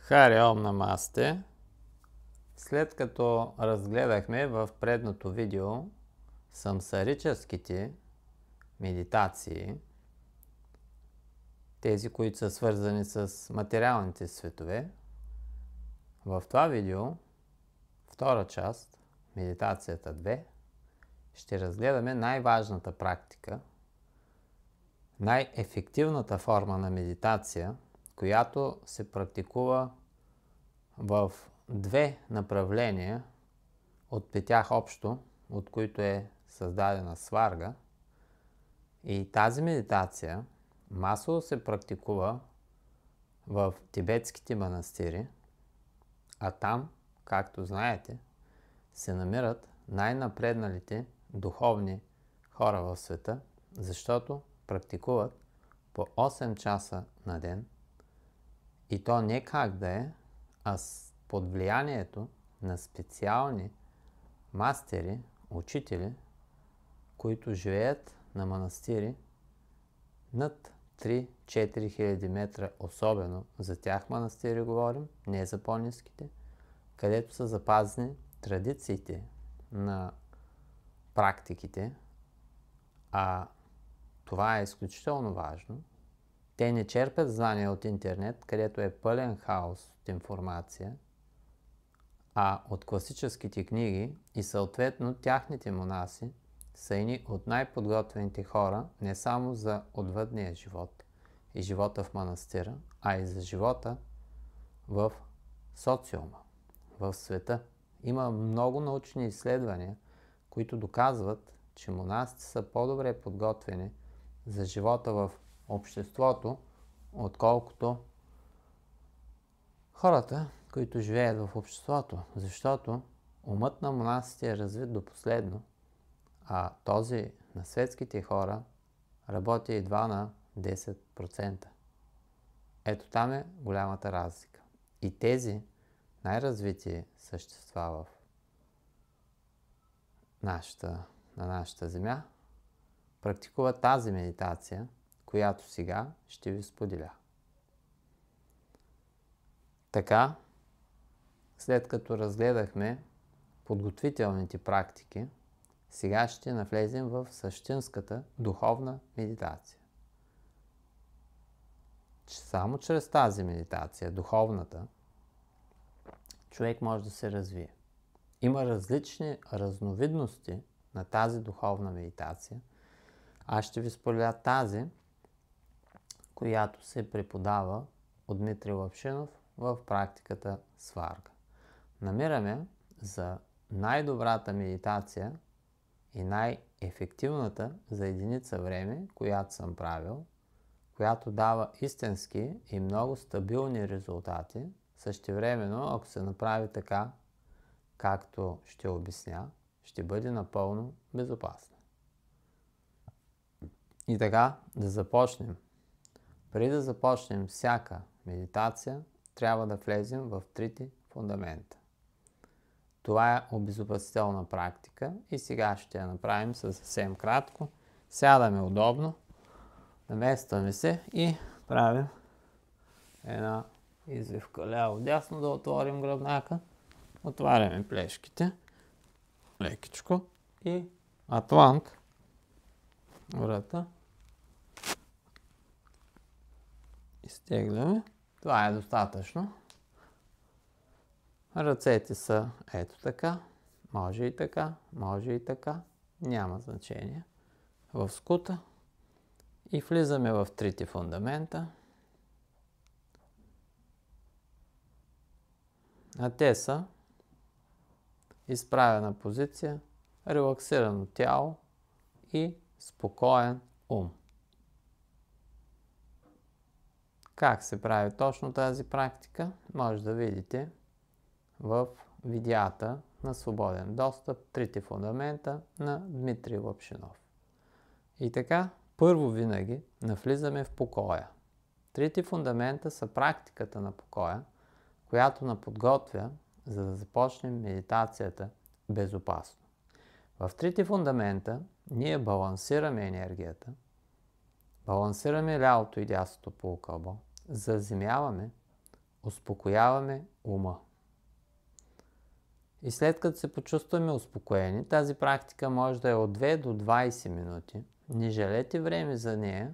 Хари Ом Намасте! След като разгледахме в предното видео самсарическите медитации, тези, които са свързани с материалните светове, в това видео, втора част, медитацията 2, ще разгледаме най-важната практика, най-ефективната форма на медитация, която се практикува в две направления от петях общо, от които е създадена сварга. И тази медитация масово се практикува в тибетските манастири, а там, както знаете, се намират най-напредналите духовни хора в света, защото практикуват по 8 часа на ден, и то не как да е, а под влиянието на специални мастери, учители, които живеят на манастири над 3-4 хиляди метра, особено за тях манастири говорим, не за по-ниските, където са запазени традициите на практиките, а това е изключително важно. Те не черпят знания от интернет, където е пълен хаос от информация, а от класическите книги, и съответно тяхните монаси са едни от най-подготвените хора не само за отвъдния живот и живота в манастира, а и за живота в социума, в света. Има много научни изследвания, които доказват, че монасите са по-добре подготвени за живота в обществото, отколкото хората, които живеят в обществото. Защото умът на монасите е развит до последно, а този на светските хора работи едва на 10%. Ето там е голямата разлика. И тези най-развити същества на нашата земя практикуват тази медитация, която сега ще ви споделя. Така, след като разгледахме подготвителните практики, сега ще навлезем в същинската духовна медитация. Само чрез тази медитация, духовната, човек може да се развие. Има различни разновидности на тази духовна медитация. Аз ще ви споделя тази, която се преподава от Дмитрий Лапшинов в практиката сварга. Намираме за най-добрата медитация и най-ефективната за единица време, която съм правил, която дава истински и много стабилни резултати. Същевременно, ако се направи така, както ще обясня, ще бъде напълно безопасно. И така, да започнем. Преди да започнем всяка медитация, трябва да влезем в трите фундамента. Това е обезопасителна практика и сега ще я направим съвсем кратко. Сядаме удобно, наместваме се и правим една извивка ляво-дясно, да отворим гръбнака. Отваряме плешките лекичко и атлант врата. Изтегляме. Това е достатъчно. Ръцете са ето така. Може и така, може и така. Няма значение. В скута. И влизаме в трите фундамента. А те са изправена позиция, релаксирано тяло и спокоен ум. Как се прави точно тази практика, може да видите в видеята на свободен достъп, трите фундамента на Дмитрий Лапшинов. И така, първо винаги навлизаме в покоя. Трите фундамента са практиката на покоя, която наподготвя, за да започнем медитацията безопасно. В трите фундамента ние балансираме енергията, балансираме лявото и дясното полукълбо, заземяваме успокояваме ума. И след като се почувстваме успокоени, тази практика може да е от 2 до 20 минути. Не жалете време за нея.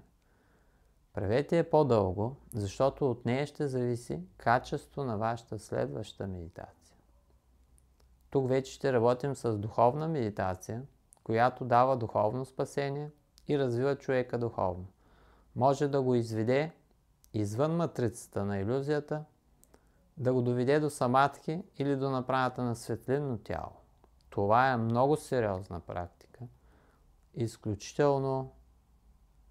Правете я по-дълго, защото от нея ще зависи качество на вашата следваща медитация. Тук вече ще работим с духовна медитация, която дава духовно спасение и развива човека духовно. Може да го изведе извън матрицата на илюзията, да го доведе до самадхи или до направата на светлинно тяло. Това е много сериозна практика, изключително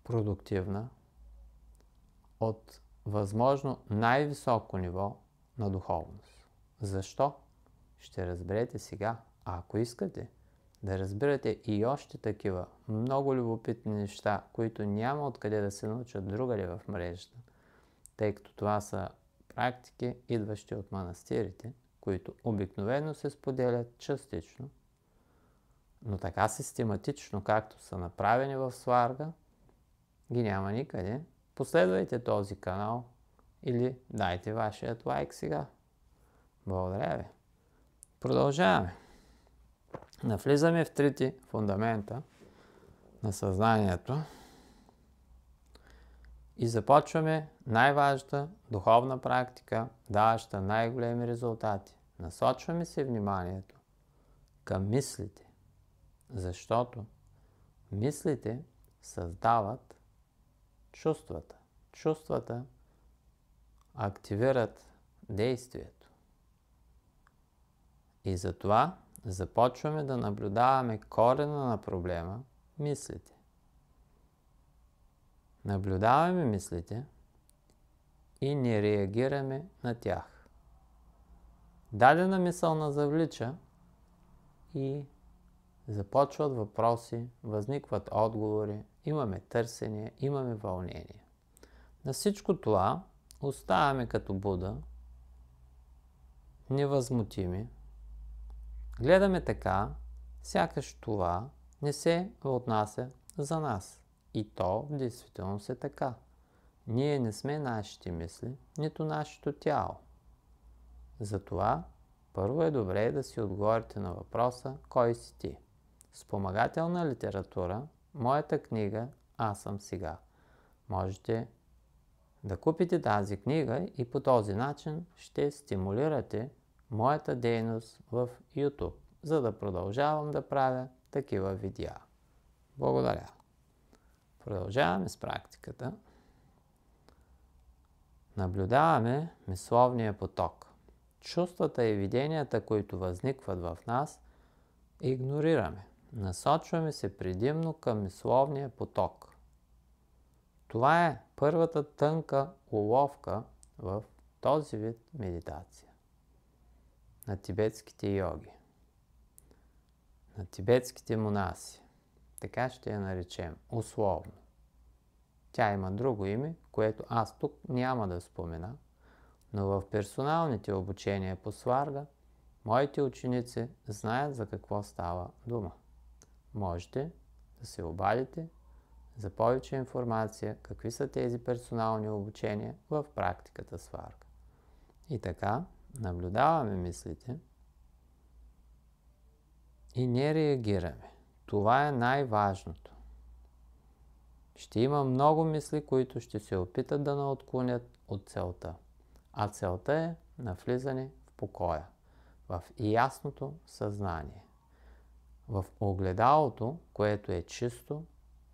продуктивна, от възможно най-високо ниво на духовност. Защо? Ще разберете сега. А ако искате да разбирате и още такива много любопитни неща, които няма откъде да се научат другаде в мрежата, тъй като това са практики, идващи от манастирите, които обикновено се споделят частично, но така систематично, както са направени в Сварга, ги няма никъде. Последвайте този канал или дайте вашият лайк сега. Благодаря ви. Продължаваме. Навлизаме в трите фундамента на съзнанието и започваме най-важната духовна практика, даваща най-големи резултати. Насочваме се вниманието към мислите, защото мислите създават чувствата. Чувствата активират действието. И затова започваме да наблюдаваме корена на проблема – мислите. Наблюдаваме мислите и не реагираме на тях. Дадена мисъл нас завлича и започват въпроси, възникват отговори, имаме търсение, имаме вълнение. На всичко това оставаме като Буда, невъзмутими. Гледаме така, сякаш това не се отнася за нас. И то действително е така. Ние не сме нашите мисли, нито нашето тяло. Затова първо е добре да си отговорите на въпроса кой си ти. Спомагателна литература, моята книга "Аз съм сега". Можете да купите тази книга и по този начин ще стимулирате моята дейност в YouTube, за да продължавам да правя такива видеа. Благодаря. Продължаваме с практиката. Наблюдаваме мисловния поток. Чувствата и виденията, които възникват в нас, игнорираме. Насочваме се предимно към мисловния поток. Това е първата тънка уловка в този вид медитация на тибетските йоги, на тибетските монаси. Така ще я наречем, условно. Тя има друго име, което аз тук няма да спомена, но в персоналните обучения по Сварга моите ученици знаят за какво става дума. Можете да се обадите за повече информация какви са тези персонални обучения в практиката Сварга. И така, наблюдаваме мислите и не реагираме. Това е най-важното. Ще има много мисли, които ще се опитат да наотклонят от целта. А целта е навлизане в покоя, в ясното съзнание, в огледалото, което е чисто,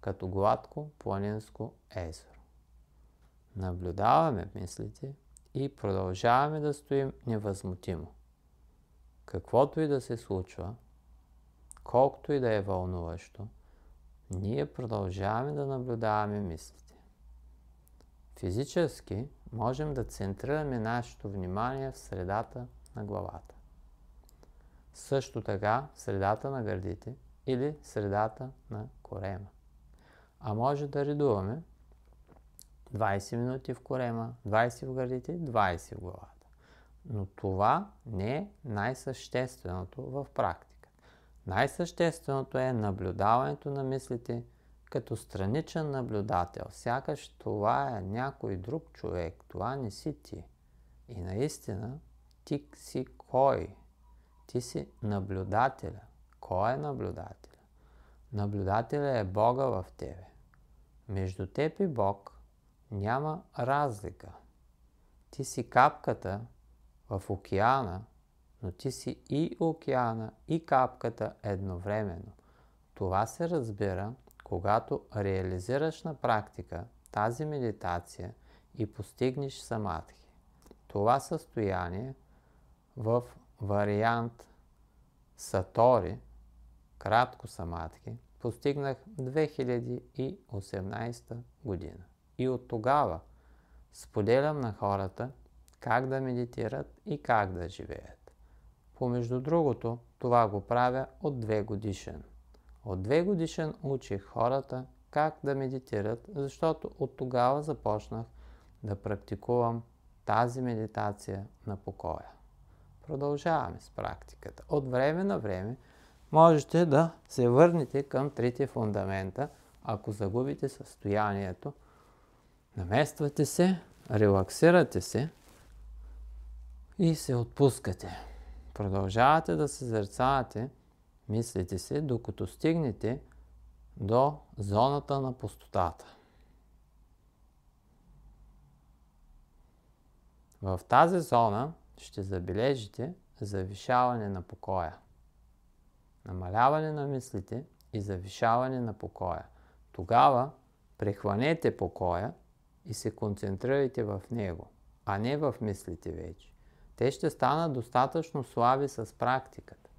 като гладко планинско езеро. Наблюдаваме мислите и продължаваме да стоим невъзмутимо. Каквото и да се случва, колкото и да е вълнуващо, ние продължаваме да наблюдаваме мислите. Физически можем да центрираме нашето внимание в средата на главата. Също така в средата на гърдите или средата на корема. А може да редуваме 20 минути в корема, 20 в гърдите, 20 в главата. Но това не е най-същественото в практика. Най-същественото е наблюдаването на мислите като страничен наблюдател. Сякаш това е някой друг човек, това не си ти. И наистина, ти си кой? Ти си наблюдателя. Кой е наблюдателя? Наблюдателя е Бога в тебе. Между теб и Бог няма разлика. Ти си капката в океана, но ти си и океана, и капката едновременно. Това се разбира, когато реализираш на практика тази медитация и постигнеш самадхи. Това състояние в вариант Сатори, кратко самадхи, постигнах 2018 година. И от тогава споделям на хората как да медитират и как да живеят. Помежду другото, това го правя от 2 годишен. От 2 годишен учих хората как да медитират, защото от тогава започнах да практикувам тази медитация на покоя. Продължаваме с практиката. От време на време можете да се върнете към трите фундамента, ако загубите състоянието. Намествате се, релаксирате се и се отпускате. Продължавате да съзерцавате мислите си, докато стигнете до зоната на пустотата. В тази зона ще забележите завишаване на покоя. Намаляване на мислите и завишаване на покоя. Тогава прехванете покоя и се концентрирайте в него, а не в мислите вече. Те ще станат достатъчно слаби с практиката.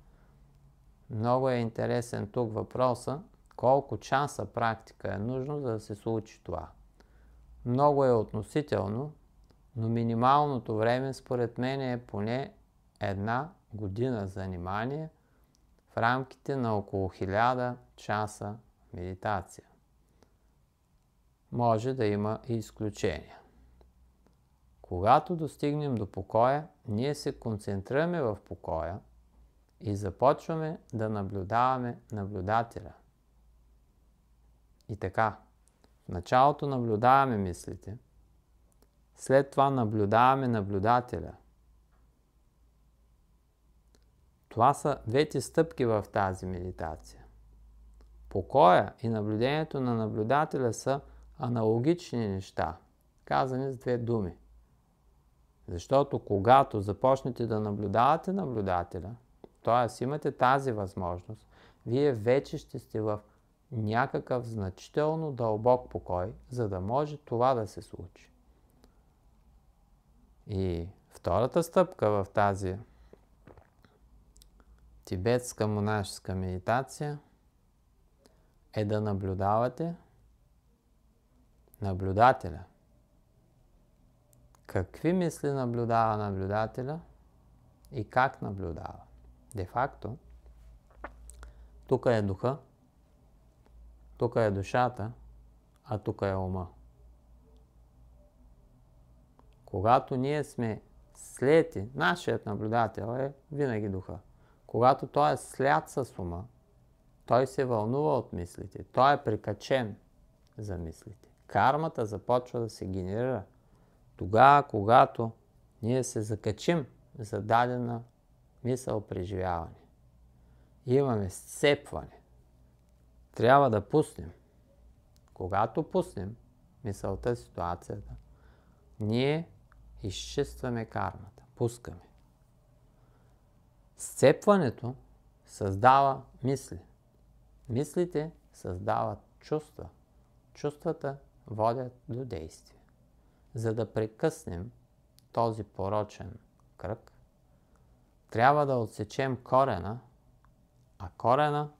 Много е интересен тук въпроса, колко часа практика е нужно, за да се случи това. Много е относително, но минималното време според мен е поне 1 година занимание в рамките на около 1000 часа медитация. Може да има и изключения. Когато достигнем до покоя, ние се концентрираме в покоя и започваме да наблюдаваме наблюдателя. И така, в началото наблюдаваме мислите, след това наблюдаваме наблюдателя. Това са двете стъпки в тази медитация. Покоя и наблюдението на наблюдателя са аналогични неща, казани с 2 думи. Защото когато започнете да наблюдавате наблюдателя, т.е. имате тази възможност, вие вече ще сте в някакъв значително дълбок покой, за да може това да се случи. И втората стъпка в тази тибетска монашеска медитация е да наблюдавате наблюдателя. Какви мисли наблюдава наблюдателя и как наблюдава? Де-факто, тук е духа, тук е душата, а тук е ума. Когато ние сме слети, нашият наблюдател е винаги духа. Когато той е слят с ума, той се вълнува от мислите, той е прикачен за мислите. Кармата започва да се генерира тогава, когато ние се закачим за дадена мисъл преживяване. Имаме сцепване. Трябва да пуснем. Когато пуснем мисълта, ситуацията, ние изчистваме кармата, пускаме. Сцепването създава мисли. Мислите създават чувства. Чувствата водят до действие. За да прекъснем този порочен кръг, трябва да отсечем корена, а корена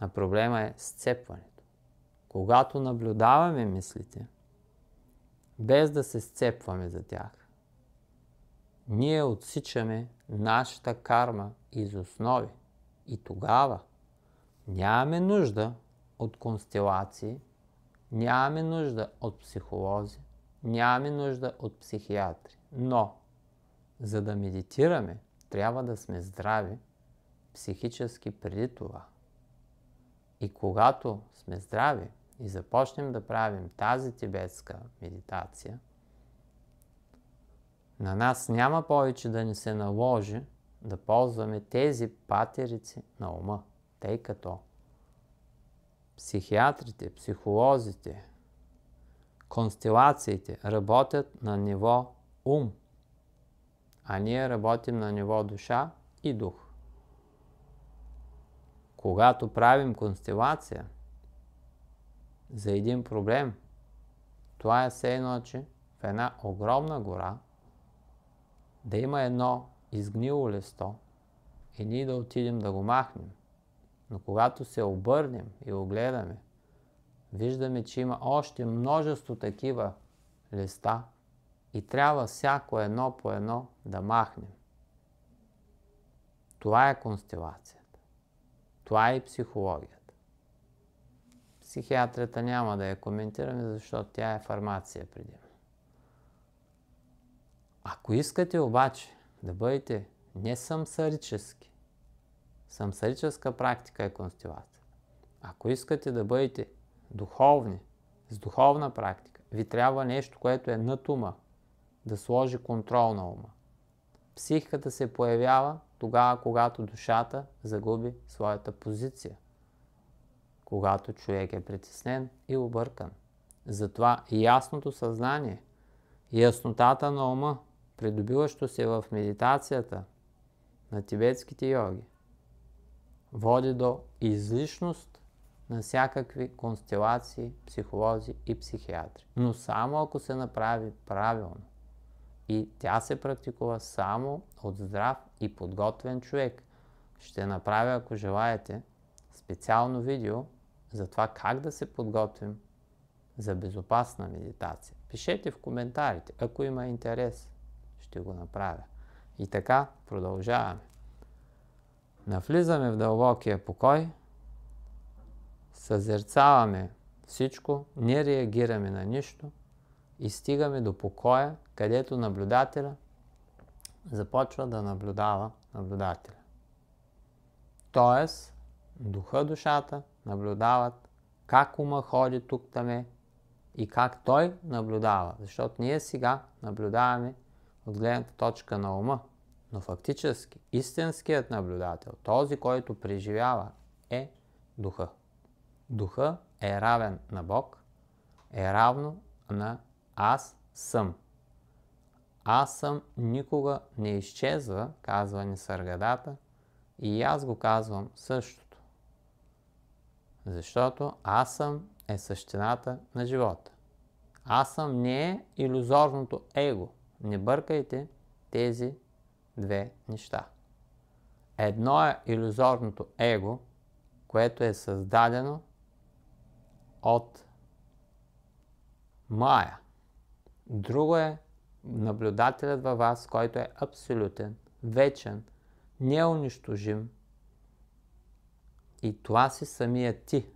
на проблема е сцепването. Когато наблюдаваме мислите, без да се сцепваме за тях, ние отсичаме нашата карма из основи и тогава нямаме нужда от констелации, нямаме нужда от психолози, нямаме нужда от психиатри. Но, за да медитираме, трябва да сме здрави психически преди това. И когато сме здрави и започнем да правим тази тибетска медитация, на нас няма повече да ни се наложи да ползваме тези патерици на ума, тъй като психиатрите, психолозите, констелациите работят на ниво ум, а ние работим на ниво душа и дух. Когато правим констелация за един проблем, това е все едно, че в една огромна гора да има едно изгнило листо и ние да отидем да го махнем. Но когато се обърнем и огледаме, виждаме, че има още множество такива листа и трябва всяко едно по едно да махнем. Това е констелацията. Това е и психологията. Психиатрията няма да я коментираме, защото тя е фармация предимно. Ако искате обаче да бъдете не самсарически, самсарическа практика е констелация. Ако искате да бъдете духовни, с духовна практика, ви трябва нещо, което е над ума, да сложи контрол на ума. Психиката се появява тогава, когато душата загуби своята позиция. Когато човек е притеснен и объркан. Затова ясното съзнание, яснотата на ума, придобиващо се в медитацията на тибетските йоги, води до излишност на всякакви констелации, психолози и психиатри. Но само ако се направи правилно. И тя се практикува само от здрав и подготвен човек. Ще направя, ако желаете, специално видео за това как да се подготвим за безопасна медитация. Пишете в коментарите, ако има интерес, ще го направя. И така продължаваме. Навлизаме в дълбокия покой, съзерцаваме всичко, не реагираме на нищо и стигаме до покоя, където наблюдателя започва да наблюдава наблюдателя. Тоест, духа, душата наблюдават как ума ходи тук-таме и как той наблюдава. Защото ние сега наблюдаваме от гледната точка на ума, но фактически истинският наблюдател, този, който преживява, е духа. Духа е равен на Бог, е равно на аз съм. Аз съм никога не изчезва, казва Нисаргадата, и аз го казвам същото. Защото аз съм е същината на живота. Аз съм не е илюзорното его. Не бъркайте тези две неща. Едно е илюзорното его, което е създадено от Майя. Друго е наблюдателят във вас, който е абсолютен, вечен, неунищожим. И това си самия ти.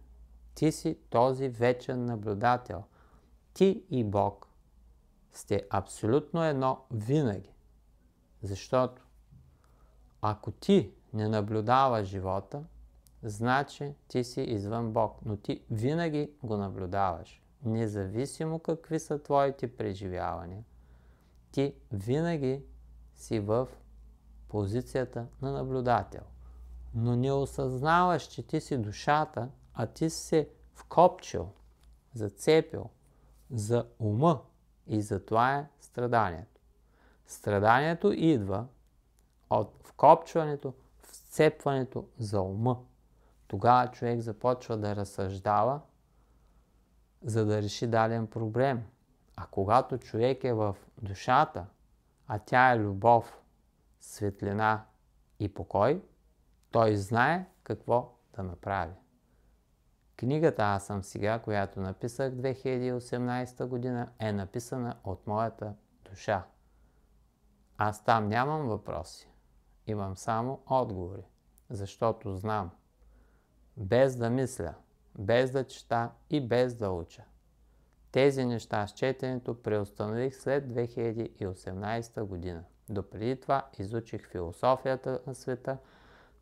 Ти си този вечен наблюдател. Ти и Бог сте абсолютно едно винаги. Защото ако ти не наблюдаваш живота, значи ти си извън Бог. Но ти винаги го наблюдаваш. Независимо какви са твоите преживявания, ти винаги си в позицията на наблюдател. Но не осъзнаваш, че ти си душата, а ти си се вкопчил, зацепил за ума и затова е страданието. Страданието идва от вкопчването, вцепването за ума. Тогава човек започва да разсъждава, за да реши даден проблем. А когато човек е в душата, а тя е любов, светлина и покой, той знае какво да направи. Книгата Аз съм сега, която написах 2018 година, е написана от моята душа. Аз там нямам въпроси. Имам само отговори. Защото знам. Без да мисля, без да чета и без да уча. Тези неща с четенето преустанових след 2018 година. Допреди това изучих философията на света,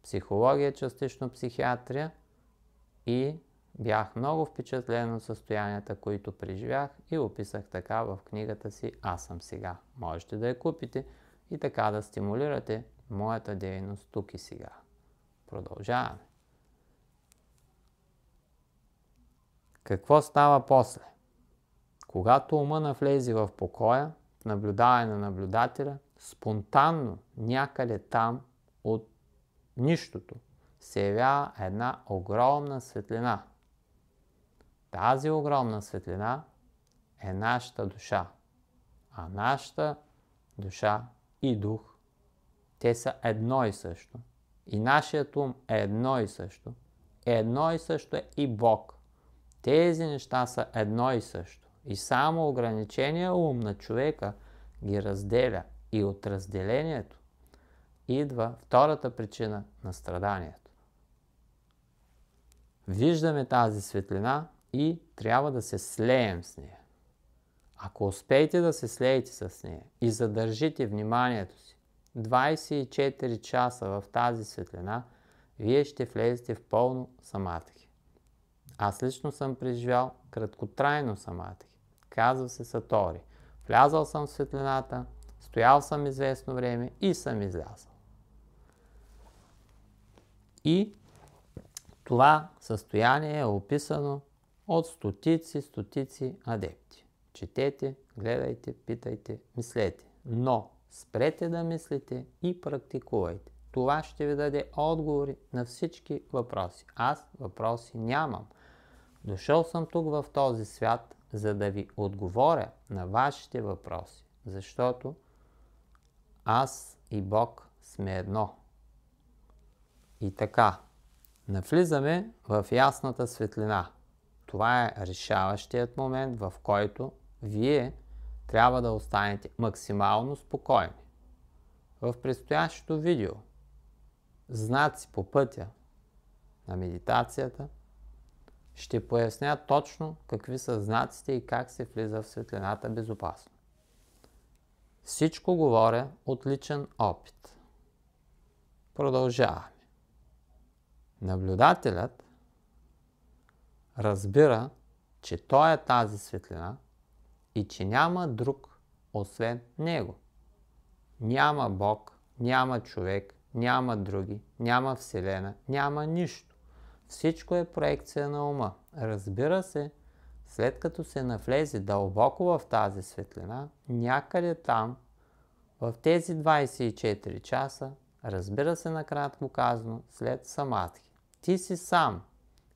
психология, частично психиатрия и бях много впечатлен от състоянията, които преживях и описах така в книгата си "Аз съм сега". Можете да я купите и така да стимулирате моята дейност тук и сега. Продължаваме. Какво става после? Когато ума навлезе в покоя, в наблюдаване на наблюдателя, спонтанно някъде там от нищото се явява една огромна светлина. Тази огромна светлина е нашата душа. А нашата душа и дух, те са едно и също. И нашият ум е едно и също. Едно и също е и Бог. Тези неща са едно и също. И само ограничения ум на човека ги разделя. И от разделението идва втората причина на страданието. Виждаме тази светлина и трябва да се слеем с нея. Ако успеете да се слеете с нея и задържите вниманието си 24 часа в тази светлина, вие ще влезете в пълно самадхи. Аз лично съм преживял краткотрайно самадхи. Казва се сатори. Влязал съм в светлината, стоял съм известно време и съм излязъл. И това състояние е описано от стотици адепти. Четете, гледайте, питайте, мислете. Но спрете да мислите и практикувайте. Това ще ви даде отговори на всички въпроси. Аз въпроси нямам. Дошъл съм тук в този свят, за да ви отговоря на вашите въпроси. Защото аз и Бог сме едно. И така, навлизаме в ясната светлина. Това е решаващият момент, в който вие трябва да останете максимално спокойни. В предстоящото видео знаци по пътя на медитацията ще поясня точно какви са знаците и как се влиза в светлината безопасно. Всичко говоря от личен опит. Продължаваме. Наблюдателят разбира, че той е тази светлина и че няма друг освен него. Няма Бог, няма човек, няма други, няма Вселена, няма нищо. Всичко е проекция на ума. Разбира се, след като се навлезе дълбоко в тази светлина, някъде там, в тези 24 часа, разбира се, накратко казано, след самадхи. Ти си сам,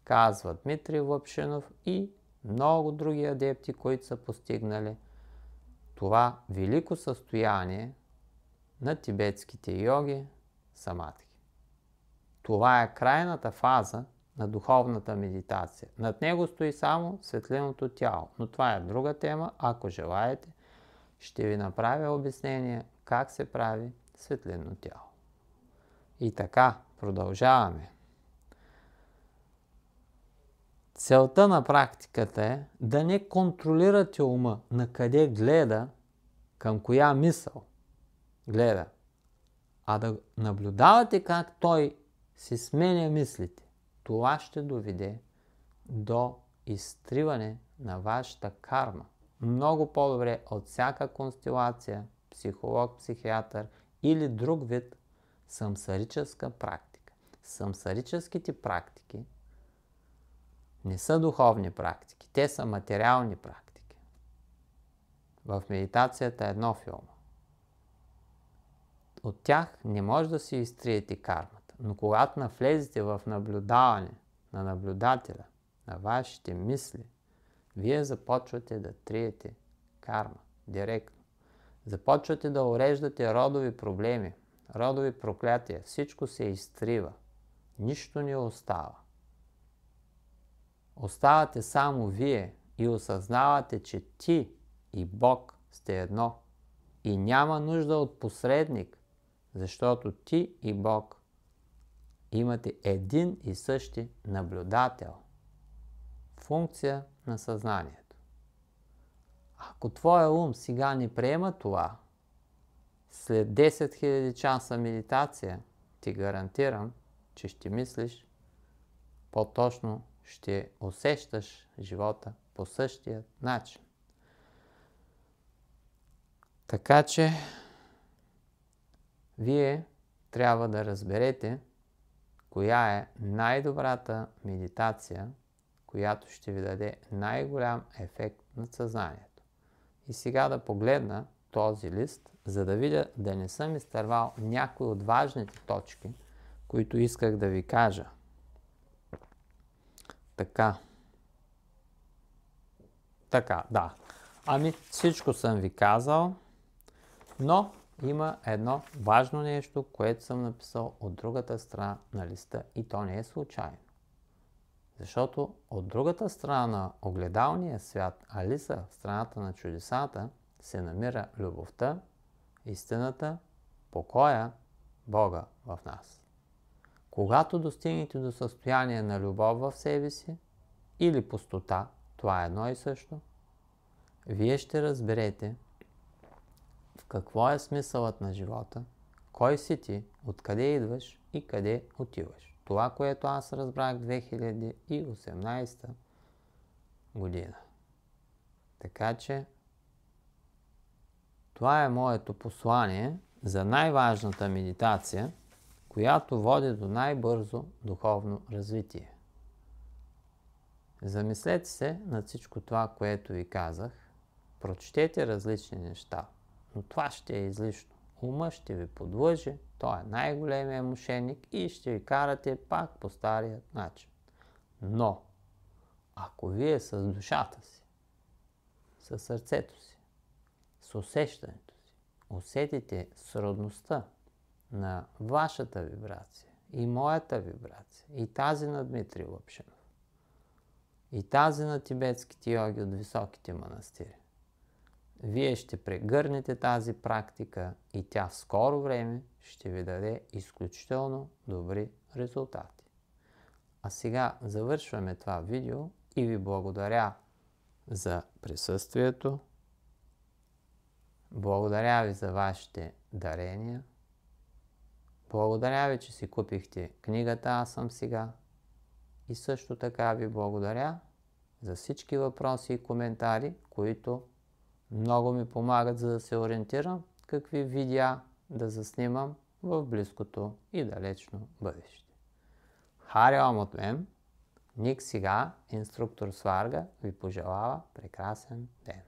казва Дмитрий Лапшинов и много други адепти, които са постигнали това велико състояние на тибетските йоги самадхи. Това е крайната фаза на духовната медитация. Над него стои само светлинното тяло. Но това е друга тема. Ако желаете, ще ви направя обяснение как се прави светлинно тяло. И така, продължаваме. Целта на практиката е да не контролирате ума на къде гледа, към коя мисъл гледа, а да наблюдавате как той си сменя мислите. Това ще доведе до изтриване на вашата карма. Много по-добре от всяка констелация, психолог, психиатър или друг вид самсарическа практика. Самсарическите практики не са духовни практики, те са материални практики. В медитацията е едно филма. От тях не може да си изтриете кармата, но когато навлезете в наблюдаване на наблюдателя, на вашите мисли, вие започвате да триете карма директно. Започвате да уреждате родови проблеми, родови проклятия, всичко се изтрива, нищо не остава. Оставате само вие и осъзнавате, че ти и Бог сте едно и няма нужда от посредник, защото ти и Бог имате един и същи наблюдател. Функция на съзнанието. Ако твоя ум сега не приема това, след 10 000 часа медитация ти гарантирам, че ще мислиш, по-точно ще усещаш живота по същия начин. Така че вие трябва да разберете коя е най-добрата медитация, която ще ви даде най-голям ефект над съзнанието. И сега да погледна този лист, за да видя да не съм изтървал някои от важните точки, които исках да ви кажа. Така, да. Ами всичко съм ви казал, но има едно важно нещо, което съм написал от другата страна на листа и то не е случайно. Защото от другата страна на огледалния свят, Алиса, в страната на чудесата, се намира любовта, истината, покоя, Бога в нас. Когато достигнете до състояние на любов в себе си или пустота, това е едно и също, вие ще разберете в какво е смисълът на живота, кой си ти, откъде идваш и къде отиваш. Това, което аз разбрах 2018 година. Така че това е моето послание за най-важната медитация, която води до най-бързо духовно развитие. Замислете се над всичко това, което ви казах. Прочетете различни неща, но това ще е излишно. Умът ще ви подлъже, той е най-големият мошеник и ще ви карате пак по старият начин. Но, ако вие с душата си, с сърцето си, с усещането си, усетите сродността на вашата вибрация и моята вибрация, и тази на Дмитрий Лапшинов, и тази на тибетските йоги от високите манастири, вие ще прегърнете тази практика и тя в скоро време ще ви даде изключително добри резултати. А сега завършваме това видео и ви благодаря за присъствието. Благодаря ви за вашите дарения. Благодаря ви, че си купихте книгата "Аз съм сега". И също така ви благодаря за всички въпроси и коментари, които много ми помагат, за да се ориентирам какви видеа да заснимам в близкото и далечно бъдеще. Хари Ом от мен, Ник сега, инструктор Сварга, ви пожелава прекрасен ден.